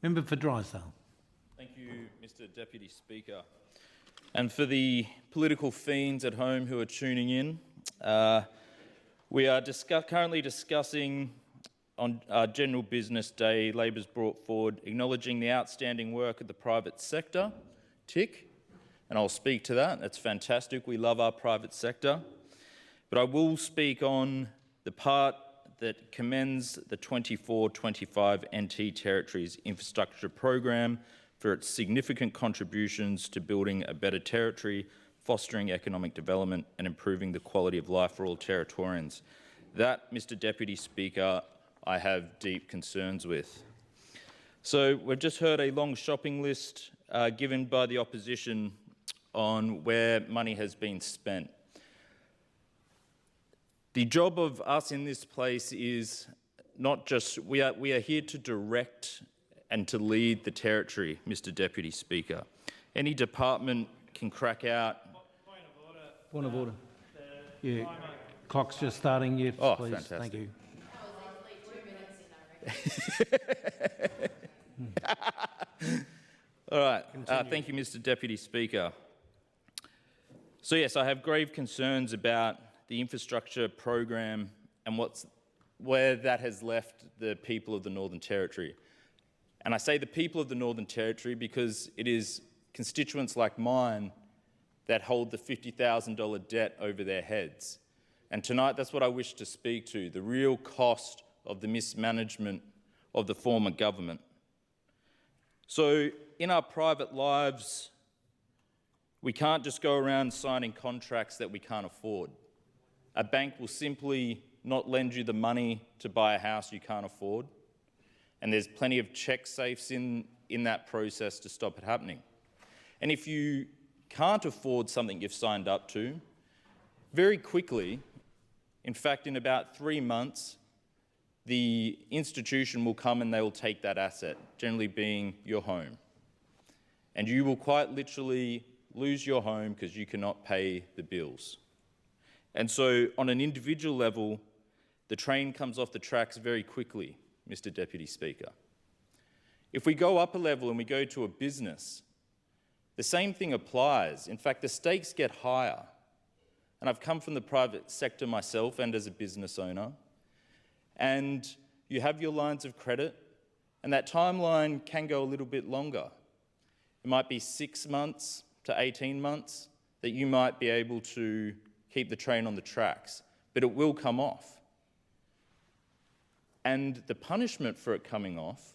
Member for Drysdale. Thank you, Mr Deputy Speaker. And for the political fiends at home who are tuning in, we are currently discussing on our General Business Day, Labor's brought forward acknowledging the outstanding work of the private sector, tick, and I'll speak to that. That's fantastic. We love our private sector. But I will speak on the part that commends the 24-25 NT Territories Infrastructure Program for its significant contributions to building a better territory, fostering economic development and improving the quality of life for all Territorians. That, Mr Deputy Speaker, I have deep concerns with. So we've just heard a long shopping list given by the opposition on where money has been spent. The job of us in this place is not just, we are here to direct and to lead the territory, Mr Deputy Speaker. Any department can crack out... Point of order. Point of order. Yeah, clock's just starting. Yes, oh, please. Fantastic. Thank you. All right. Thank you, Mr Deputy Speaker. So yes, I have grave concerns about the infrastructure program and where that has left the people of the Northern Territory. And I say the people of the Northern Territory because it is constituents like mine that hold the $50,000 debt over their heads. And tonight, that's what I wish to speak to, the real cost of the mismanagement of the former government. So in our private lives, we can't just go around signing contracts that we can't afford. A bank will simply not lend you the money to buy a house you can't afford. And there's plenty of check safes in that process to stop it happening. And if you can't afford something you've signed up to, very quickly, in fact, in about 3 months, the institution will come and they will take that asset, generally being your home. And you will quite literally lose your home because you cannot pay the bills. And so on an individual level, the train comes off the tracks very quickly, Mr Deputy Speaker. If we go up a level and we go to a business, the same thing applies. In fact, the stakes get higher. And I've come from the private sector myself and as a business owner. And you have your lines of credit, and that timeline can go a little bit longer. It might be 6 months to 18 months that you might be able to keep the train on the tracks, but it will come off. And the punishment for it coming off,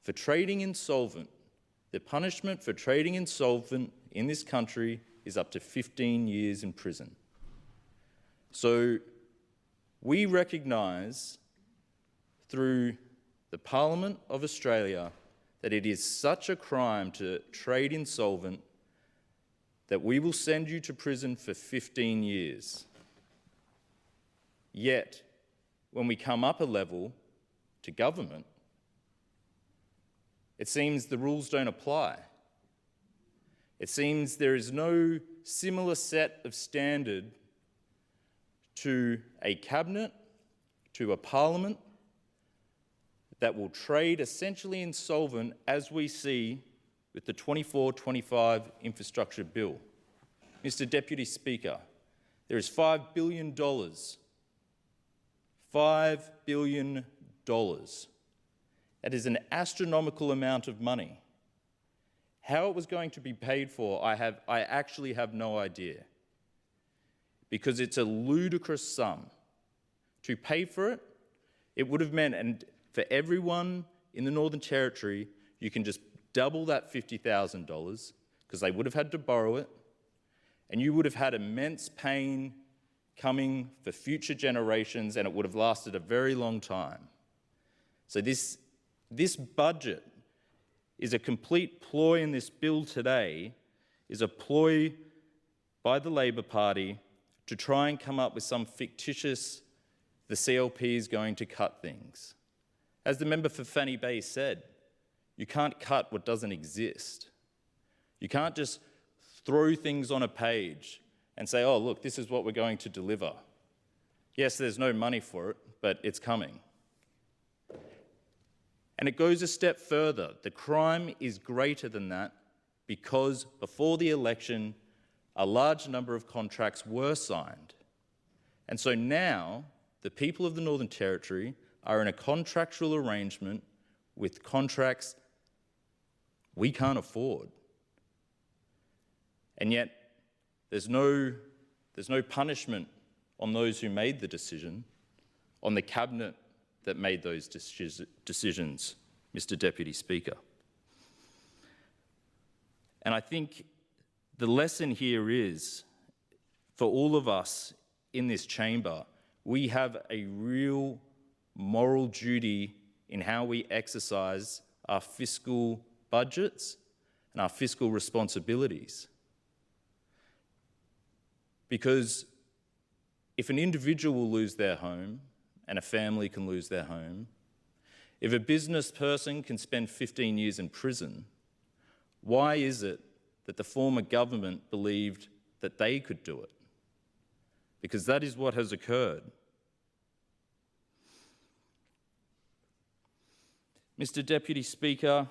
for trading insolvent, the punishment for trading insolvent in this country is up to 15 years in prison. So we recognise through the Parliament of Australia that it is such a crime to trade insolvent that we will send you to prison for 15 years. Yet, when we come up a level to government, it seems the rules don't apply. It seems there is no similar set of standard to a cabinet, to a parliament that will trade essentially insolvent as we see with the 24-25 infrastructure bill. Mr Deputy Speaker, there is $5 billion. $5 billion. That is an astronomical amount of money. How it was going to be paid for, I actually have no idea, because it's a ludicrous sum. To pay for it, it would have meant, and for everyone in the Northern Territory, you can just double that $50,000 because they would have had to borrow it, and you would have had immense pain coming for future generations, and it would have lasted a very long time. So this budget is a complete ploy, in this bill today is a ploy by the Labor Party to try and come up with some fictitious, the CLP is going to cut things. As the member for Fanny Bay said, you can't cut what doesn't exist. You can't just throw things on a page and say, oh, look, this is what we're going to deliver. Yes, there's no money for it, but it's coming. And it goes a step further. The crime is greater than that because before the election, a large number of contracts were signed. And so now the people of the Northern Territory are in a contractual arrangement with contracts we can't afford. And yet there's no punishment on those who made the decision, on the cabinet that made those decisions, Mr. Deputy Speaker. And I think the lesson here is, for all of us in this chamber, we have a real moral duty in how we exercise our fiscal budgets and our fiscal responsibilities. Because if an individual will lose their home and a family can lose their home, if a business person can spend 15 years in prison, why is it that the former government believed that they could do it? Because that is what has occurred. Mr. Deputy Speaker,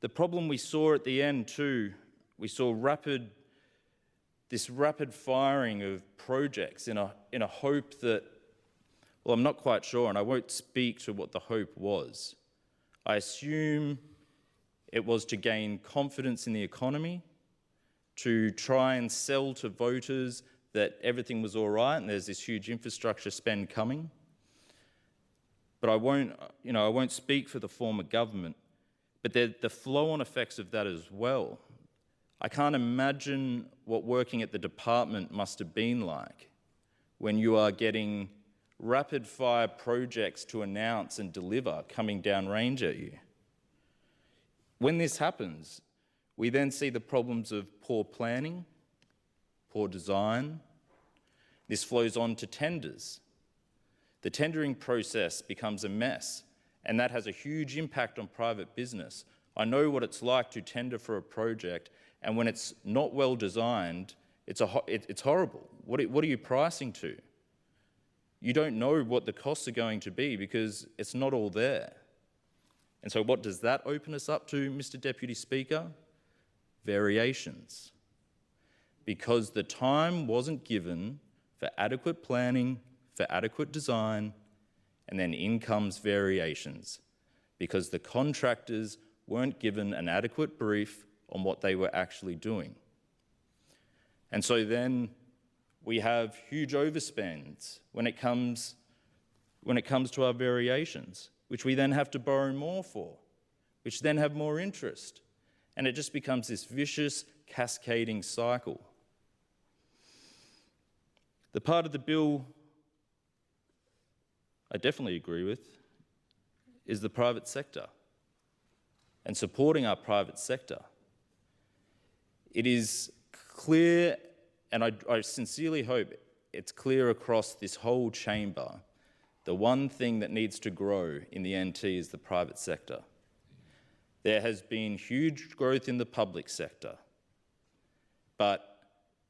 the problem we saw at the end too, we saw this rapid firing of projects in a hope that, well, I'm not quite sure, and I won't speak to what the hope was. I assume it was to gain confidence in the economy, to try and sell to voters that everything was all right and there's this huge infrastructure spend coming. But I won't speak for the former government, but the flow-on effects of that as well. I can't imagine what working at the department must have been like when you are getting rapid-fire projects to announce and deliver coming downrange at you. When this happens, we then see the problems of poor planning, poor design. This flows on to tenders. The tendering process becomes a mess, and that has a huge impact on private business. I know what it's like to tender for a project, and when it's not well designed, it's horrible. What are you pricing to? You don't know what the costs are going to be because it's not all there. And so what does that open us up to, Mr. Deputy Speaker? Variations. Because the time wasn't given for adequate planning, for adequate design, and then in comes variations. Because the contractors weren't given an adequate brief on what they were actually doing. And so then we have huge overspends when it comes to our variations, which we then have to borrow more for, which then have more interest. And it just becomes this vicious, cascading cycle. The part of the bill I definitely agree with is the private sector and supporting our private sector. It is clear, and I sincerely hope it's clear across this whole chamber, the one thing that needs to grow in the NT is the private sector. There has been huge growth in the public sector, but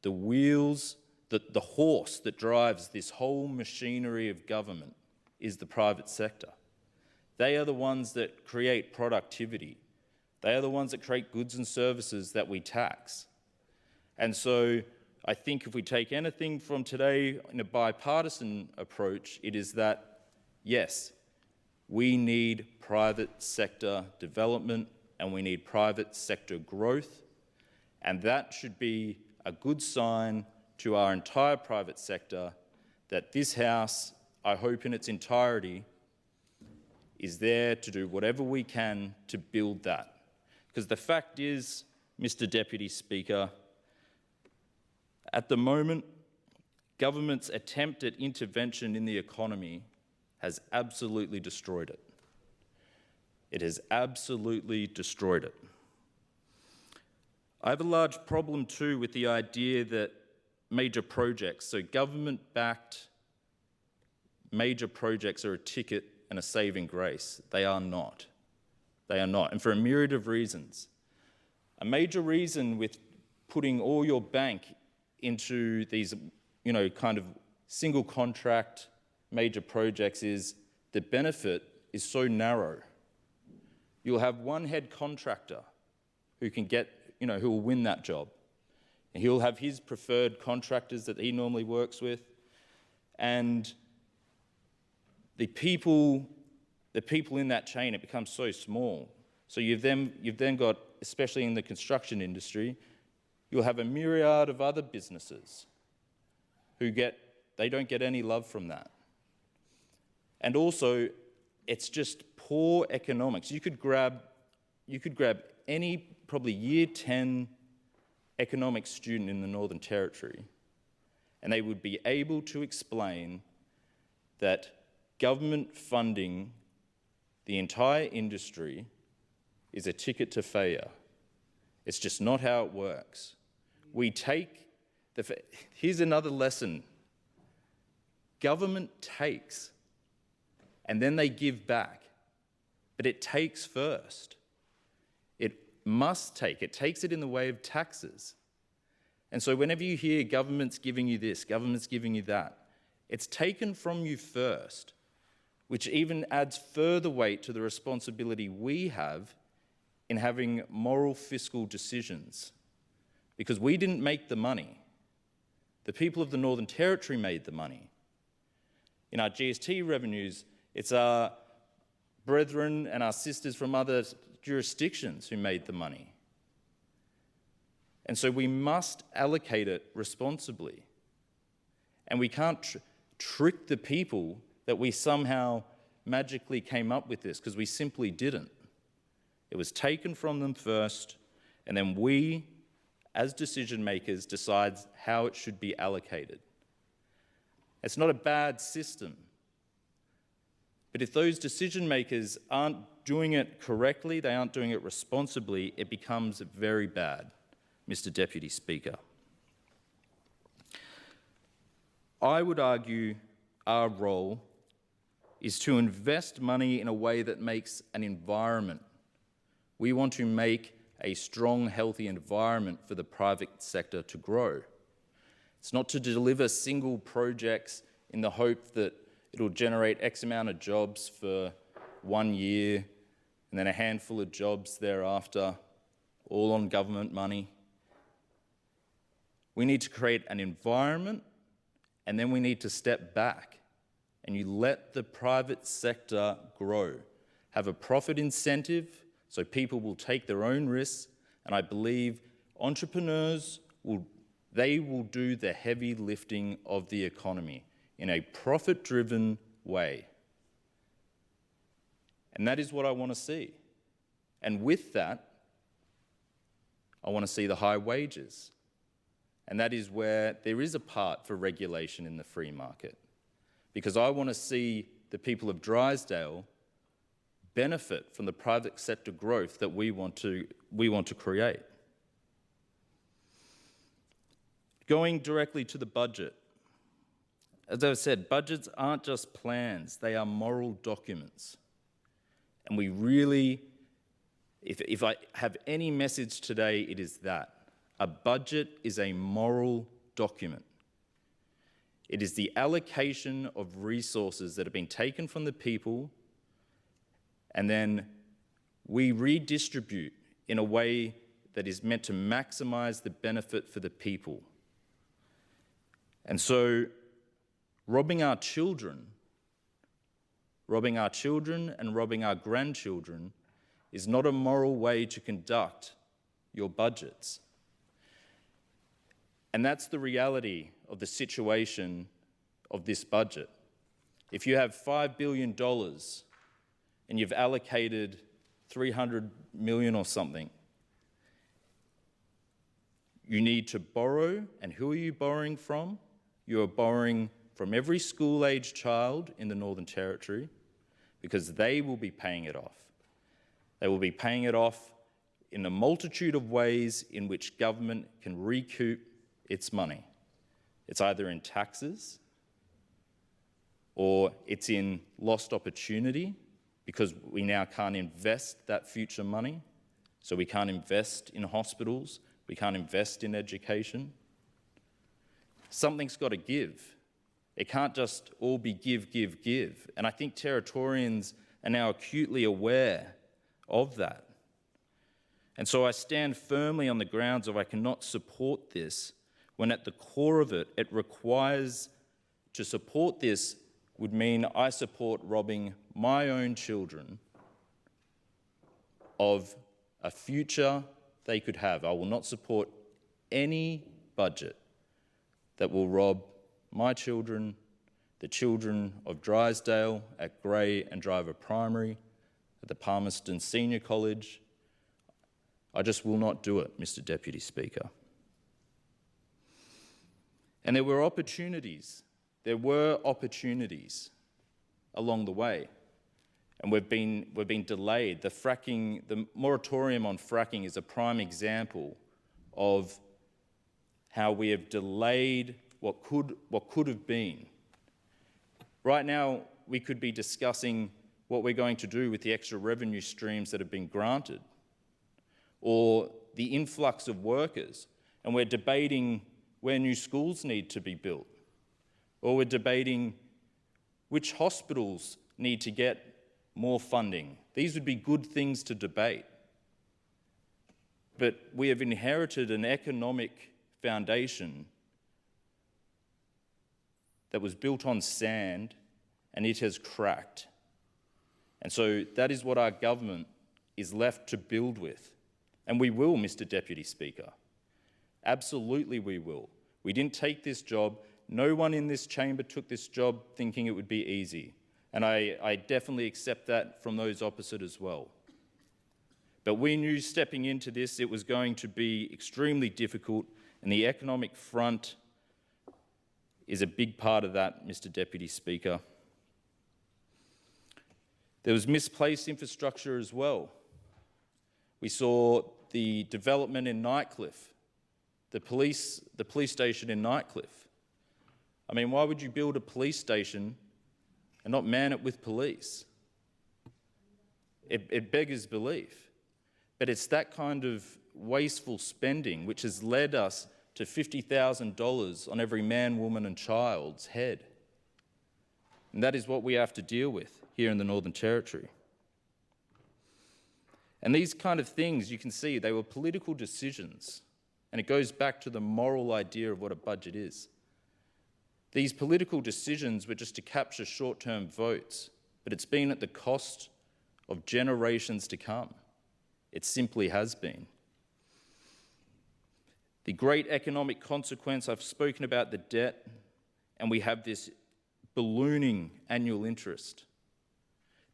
the wheels, the horse that drives this whole machinery of government is the private sector. They are the ones that create productivity. They are the ones that create goods and services that we tax. And so I think if we take anything from today in a bipartisan approach, it is that, yes, we need private sector development and we need private sector growth, and that should be a good sign to our entire private sector that this House, I hope in its entirety, is there to do whatever we can to build that. Because the fact is, Mr. Deputy Speaker, at the moment, government's attempt at intervention in the economy has absolutely destroyed it. It has absolutely destroyed it. I have a large problem too with the idea that major projects, so government-backed major projects, are a ticket and a saving grace. They are not. They are not, and for a myriad of reasons. A major reason with putting all your bank into these, kind of single contract major projects is the benefit is so narrow. You'll have one head contractor who can get, who will win that job. And he'll have his preferred contractors that he normally works with. And the people in that chain, it becomes so small. So you've then got, especially in the construction industry, you'll have a myriad of other businesses who they don't get any love from that. And also, it's just poor economics. You could grab any probably year 10 economics student in the Northern Territory, and they would be able to explain that government funding the entire industry is a ticket to failure. It's just not how it works. Here's another lesson. Government takes, and then they give back. But it takes first. It must take. It takes it in the way of taxes. And so whenever you hear government's giving you this, government's giving you that, it's taken from you first, which even adds further weight to the responsibility we have in having moral fiscal decisions. Because we didn't make the money. The people of the Northern Territory made the money. In our GST revenues, it's our brethren and our sisters from other jurisdictions who made the money. And so we must allocate it responsibly. And we can't trick the people that we somehow magically came up with this, because we simply didn't. It was taken from them first, and then we, as decision makers, decide how it should be allocated. It's not a bad system. But if those decision makers aren't doing it correctly, they aren't doing it responsibly, it becomes very bad, Mr. Deputy Speaker. I would argue our role is to invest money in a way that makes an environment. We want to make a strong, healthy environment for the private sector to grow. It's not to deliver single projects in the hope that it'll generate X amount of jobs for 1 year and then a handful of jobs thereafter, all on government money. We need to create an environment, and then we need to step back and you let the private sector grow. Have a profit incentive so people will take their own risks, and I believe entrepreneurs will do the heavy lifting of the economy in a profit-driven way. And that is what I want to see. And with that, I want to see the high wages. And that is where there is a part for regulation in the free market. Because I want to see the people of Drysdale benefit from the private sector growth that we want to create. Going directly to the budget. As I said, budgets aren't just plans, they are moral documents. And we really, if I have any message today, it is that. A budget is a moral document. It is the allocation of resources that have been taken from the people, and then we redistribute in a way that is meant to maximise the benefit for the people. And so, robbing our children and robbing our grandchildren is not a moral way to conduct your budgets. And that's the reality of the situation of this budget. If you have $5 billion and you've allocated $300 million or something, you need to borrow, and who are you borrowing from? You are borrowing from every school-age child in the Northern Territory, because they will be paying it off. They will be paying it off in a multitude of ways in which government can recoup its money. It's either in taxes, or it's in lost opportunity, because we now can't invest that future money. So we can't invest in hospitals, we can't invest in education. Something's got to give. It can't just all be give, give, give. And I think Territorians are now acutely aware of that. And so I stand firmly on the grounds of I cannot support this when at the core of it, it requires to support this would mean I support robbing my own children of a future they could have. I will not support any budget that will rob my children, the children of Drysdale at Grey and Driver Primary, at the Palmerston Senior College. I just will not do it, Mr. Deputy Speaker. And there were opportunities along the way, and we've been delayed. The moratorium on fracking is a prime example of how we have delayed what could have been. Right now, we could be discussing what we're going to do with the extra revenue streams that have been granted, or the influx of workers, and we're debating where new schools need to be built, or we're debating which hospitals need to get more funding. These would be good things to debate. But we have inherited an economic foundation that was built on sand, and it has cracked. And so that is what our government is left to build with. And we will, Mr. Deputy Speaker. Absolutely we will. We didn't take this job. No one in this chamber took this job thinking it would be easy. And I definitely accept that from those opposite as well. But we knew stepping into this it was going to be extremely difficult, and the economic front is a big part of that, Mr. Deputy Speaker. There was misplaced infrastructure as well. We saw the development in Nightcliff, the police station in Nightcliff. I mean, why would you build a police station and not man it with police? It beggars belief. But it's that kind of wasteful spending which has led us to $50,000 on every man, woman and child's head. And that is what we have to deal with here in the Northern Territory. And these kind of things, you can see, they were political decisions. And it goes back to the moral idea of what a budget is. These political decisions were just to capture short-term votes, but it's been at the cost of generations to come. It simply has been. The great economic consequence, I've spoken about the debt, and we have this ballooning annual interest.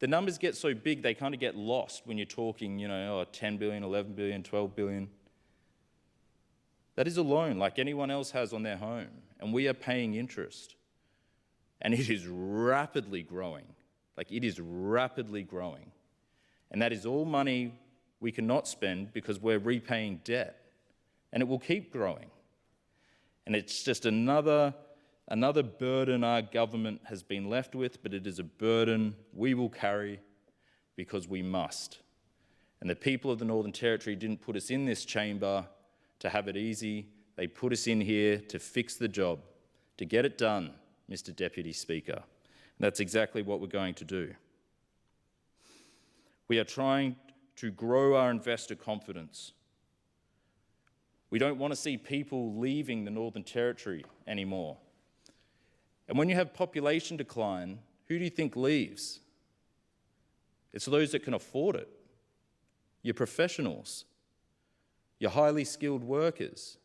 The numbers get so big, they kind of get lost when you're talking, 10 billion, 11 billion, 12 billion. That is a loan like anyone else has on their home, and we are paying interest. And it is rapidly growing. It is rapidly growing. And that is all money we cannot spend because we're repaying debt. And it will keep growing. And it's just another burden our government has been left with, but it is a burden we will carry because we must. And the people of the Northern Territory didn't put us in this chamber to have it easy. They put us in here to fix the job, to get it done, Mr. Deputy Speaker. And that's exactly what we're going to do. We are trying to grow our investor confidence. We don't want to see people leaving the Northern Territory anymore. And when you have population decline, who do you think leaves? It's those that can afford it. Your professionals, your highly skilled workers,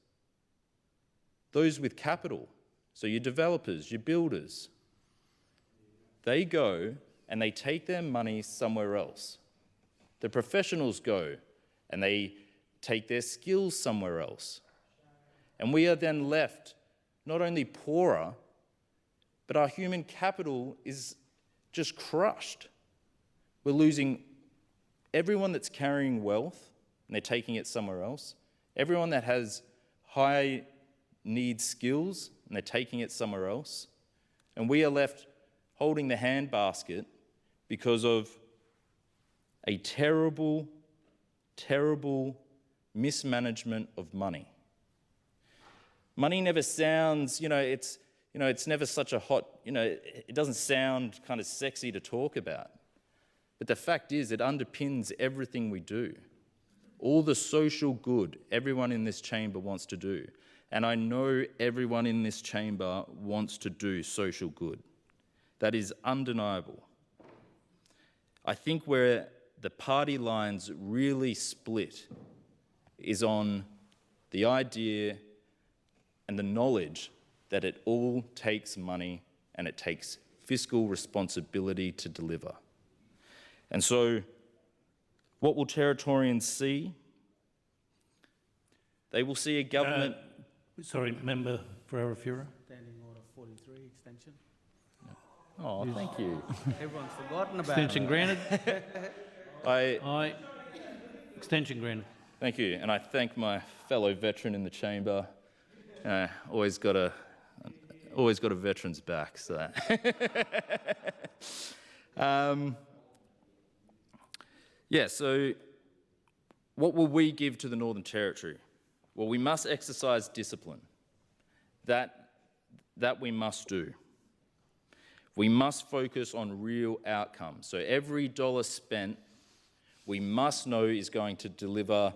those with capital, so your developers, your builders. They go and they take their money somewhere else. The professionals go and they take their skills somewhere else. And we are then left not only poorer, but our human capital is just crushed. We're losing everyone that's carrying wealth, and they're taking it somewhere else. Everyone that has high need skills, and they're taking it somewhere else. And we are left holding the handbasket because of a terrible, terrible mismanagement of money. Money never sounds, it's never such a hot, it doesn't sound kind of sexy to talk about. But the fact is, it underpins everything we do. All the social good everyone in this chamber wants to do. And I know everyone in this chamber wants to do social good. That is undeniable. I think where the party lines really split is on the idea and the knowledge that it all takes money and it takes fiscal responsibility to deliver. And so, what will Territorians see? They will see a government... Sorry, Member Ferreira-Fura. Standing Order 43, extension. Oh, thank you. Everyone's forgotten about Extension it. granted. I Extension granted. Thank you, and I thank my fellow veteran in the chamber. Always got a veteran's back. So, So what will we give to the Northern Territory? Well, we must exercise discipline. That we must do. We must focus on real outcomes. So every dollar spent, we must know is going to deliver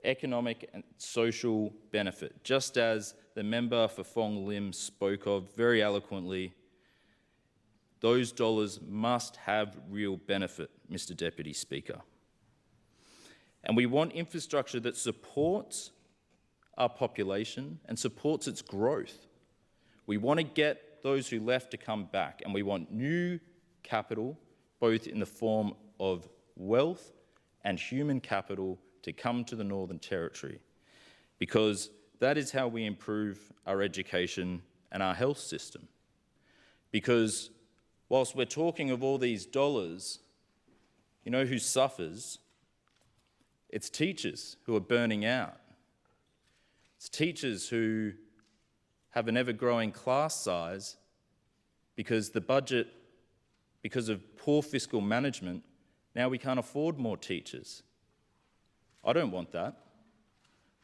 economic and social benefit, just as the member for Fong Lim spoke of very eloquently. Those dollars must have real benefit, Mr. Deputy Speaker. And we want infrastructure that supports our population and supports its growth. We want to get those who left to come back, and we want new capital, both in the form of wealth and human capital, to come to the Northern Territory, because that is how we improve our education and our health system. Because whilst we're talking of all these dollars, you know who suffers? It's teachers who are burning out. It's teachers who have an ever-growing class size because the budget, because of poor fiscal management, now we can't afford more teachers. I don't want that.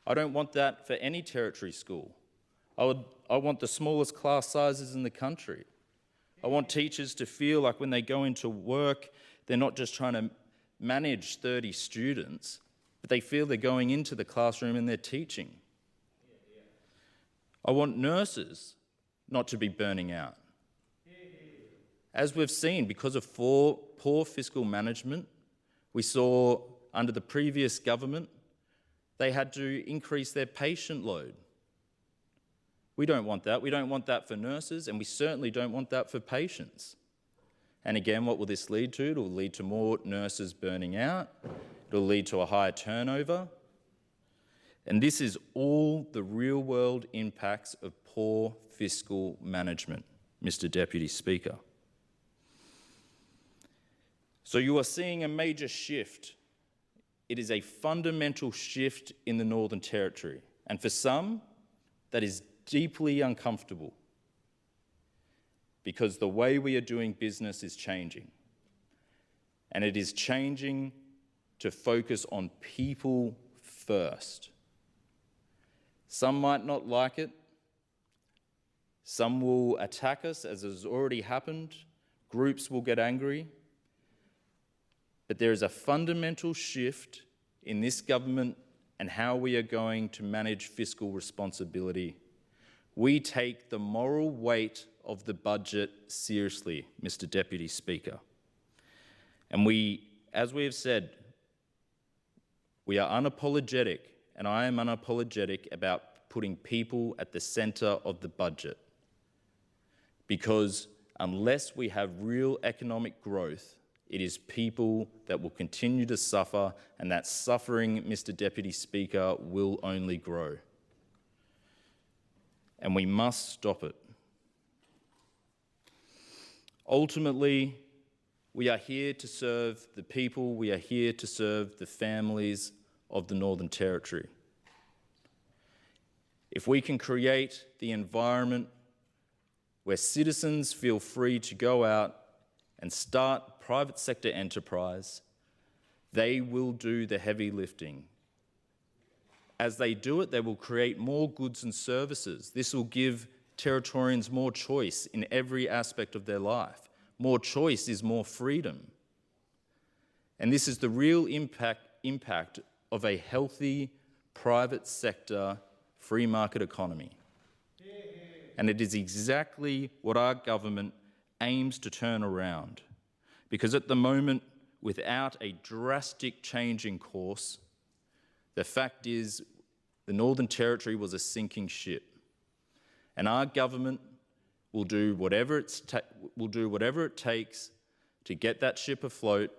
I don't want that for any territory school. I want the smallest class sizes in the country. I want teachers to feel like when they go into work, they're not just trying to manage 30 students, but they feel they're going into the classroom and they're teaching. I want nurses not to be burning out. As we've seen, because of poor fiscal management, we saw under the previous government, they had to increase their patient load. We don't want that. We don't want that for nurses, and we certainly don't want that for patients. And again, what will this lead to? It'll lead to more nurses burning out. It'll lead to a higher turnover. And this is all the real-world impacts of poor fiscal management, Mr. Deputy Speaker. So you are seeing a major shift. It is a fundamental shift in the Northern Territory. And for some, that is deeply uncomfortable, because the way we are doing business is changing. And it is changing to focus on people first. Some might not like it. Some will attack us, as has already happened. Groups will get angry. But there is a fundamental shift in this government and how we are going to manage fiscal responsibility. We take the moral weight of the budget seriously, Mr. Deputy Speaker. And as we have said, we are unapologetic, and I am unapologetic about putting people at the centre of the budget. Because unless we have real economic growth, it is people that will continue to suffer, and that suffering, Mr. Deputy Speaker, will only grow. And we must stop it. Ultimately, we are here to serve the people, we are here to serve the families of the Northern Territory. If we can create the environment where citizens feel free to go out and start private sector enterprise, they will do the heavy lifting. As they do it, they will create more goods and services. This will give Territorians more choice in every aspect of their life. More choice is more freedom. And this is the real impact of a healthy private sector free market economy. And it is exactly what our government aims to turn around. Because at the moment, without a drastic change in course, the fact is the Northern Territory was a sinking ship. And our government will do whatever it takes to get that ship afloat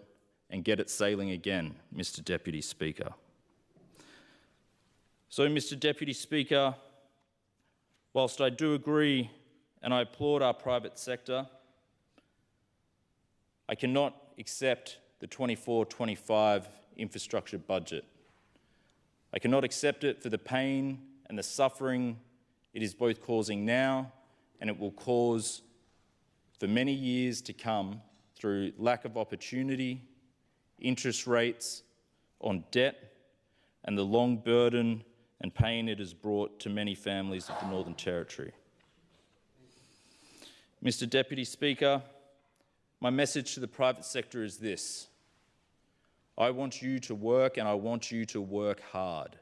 and get it sailing again, Mr. Deputy Speaker. So, Mr. Deputy Speaker, whilst I do agree and I applaud our private sector, I cannot accept the 24-25 infrastructure budget. I cannot accept it for the pain and the suffering it is both causing now and it will cause for many years to come through lack of opportunity, interest rates on debt, and the long burden and pain it has brought to many families of the Northern Territory. Mr. Deputy Speaker, my message to the private sector is this. I want you to work, and I want you to work hard,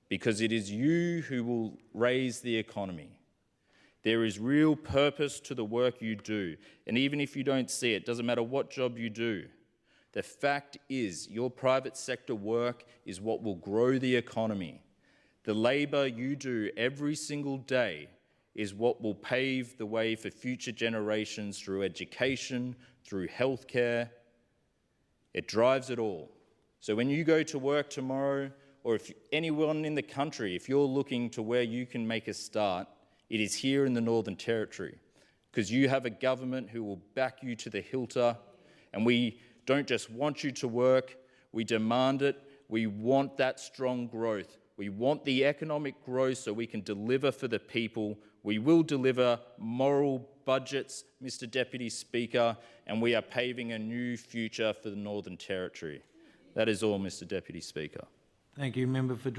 because it is you who will raise the economy. There is real purpose to the work you do, and even if you don't see it, doesn't matter what job you do, the fact is your private sector work is what will grow the economy. The labour you do every single day is what will pave the way for future generations through education, through healthcare. It drives it all. So when you go to work tomorrow, or if anyone in the country, if you're looking to where you can make a start, it is here in the Northern Territory, because you have a government who will back you to the hilter, and we don't just want you to work, we demand it. We want that strong growth. We want the economic growth so we can deliver for the people. We will deliver moral budgets, Mr. Deputy Speaker, and we are paving a new future for the Northern Territory. That is all, Mr. Deputy Speaker. Thank you, Member for